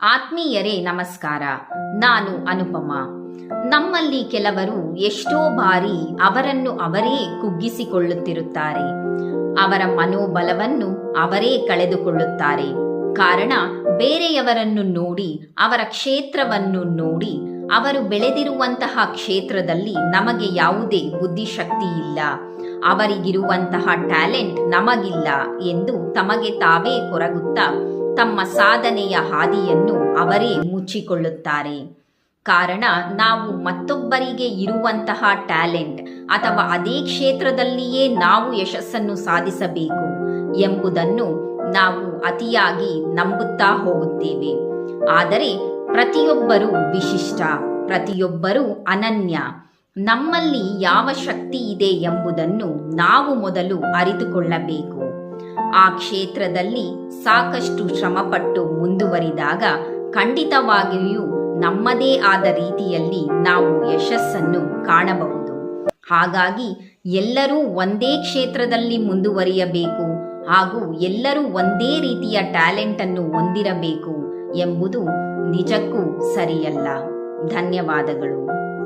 ಆತ್ಮೀಯರೇ ನಮಸ್ಕಾರ. ನಾನು ಅನುಪಮ. ನಮ್ಮಲ್ಲಿ ಕೆಲವರು ಎಷ್ಟೋ ಬಾರಿ ಅವರನ್ನು ಅವರೇ ಕುಗ್ಗಿಸಿಕೊಳ್ಳುತ್ತಿರುತ್ತಾರೆ. ಅವರ ಮನೋಬಲವನ್ನು ಅವರೇ ಕಳೆದುಕೊಳ್ಳುತ್ತಾರೆ. ಕಾರಣ ಬೇರೆಯವರನ್ನು ನೋಡಿ, ಅವರ ಕ್ಷೇತ್ರವನ್ನು ನೋಡಿ, ಅವರು ಬೆಳೆದಿರುವಂತಹ ಕ್ಷೇತ್ರದಲ್ಲಿ ನಮಗೆ ಯಾವುದೇ ಬುದ್ಧಿಶಕ್ತಿ ಇಲ್ಲ, ಅವರಿಗಿರುವಂತಹ ಟ್ಯಾಲೆಂಟ್ ನಮಗಿಲ್ಲ ಎಂದು ತಮಗೆ ತಾವೇ ಕೊರಗುತ್ತಾ ತಮ್ಮ ಸಾಧನೆಯ ಹಾದಿಯನ್ನು ಅವರೇ ಮುಚ್ಚಿಕೊಳ್ಳುತ್ತಾರೆ. ಕಾರಣ ನಾವು ಮತ್ತೊಬ್ಬರಿಗೆ ಇರುವಂತಹ ಟ್ಯಾಲೆಂಟ್ ಅಥವಾ ಅದೇ ಕ್ಷೇತ್ರದಲ್ಲಿಯೇ ನಾವು ಯಶಸ್ಸನ್ನು ಸಾಧಿಸಬೇಕು ಎಂಬುದನ್ನು ನಾವು ಅತಿಯಾಗಿ ನಂಬುತ್ತಾ ಹೋಗುತ್ತೇವೆ. ಆದರೆ ಪ್ರತಿಯೊಬ್ಬರೂ ವಿಶಿಷ್ಟ, ಪ್ರತಿಯೊಬ್ಬರೂ ಅನನ್ಯ. ನಮ್ಮಲ್ಲಿ ಯಾವ ಶಕ್ತಿ ಇದೆ ಎಂಬುದನ್ನು ನಾವು ಮೊದಲು ಅರಿತುಕೊಳ್ಳಬೇಕು. ಆ ಕ್ಷೇತ್ರದಲ್ಲಿ ಸಾಕಷ್ಟು ಶ್ರಮಪಟ್ಟು ಮುಂದುವರಿದಾಗ ಖಂಡಿತವಾಗಿಯೂ ನಮ್ಮದೇ ಆದ ರೀತಿಯಲ್ಲಿ ನಾವು ಯಶಸ್ಸನ್ನು ಕಾಣಬಹುದು. ಹಾಗಾಗಿ ಎಲ್ಲರೂ ಒಂದೇ ಕ್ಷೇತ್ರದಲ್ಲಿ ಮುಂದುವರಿಯಬೇಕು ಹಾಗೂ ಎಲ್ಲರೂ ಒಂದೇ ರೀತಿಯ ಟ್ಯಾಲೆಂಟ್ ಅನ್ನು ಹೊಂದಿರಬೇಕು ಎಂಬುದು ನಿಜಕ್ಕೂ ಸರಿಯಲ್ಲ. ಧನ್ಯವಾದಗಳು.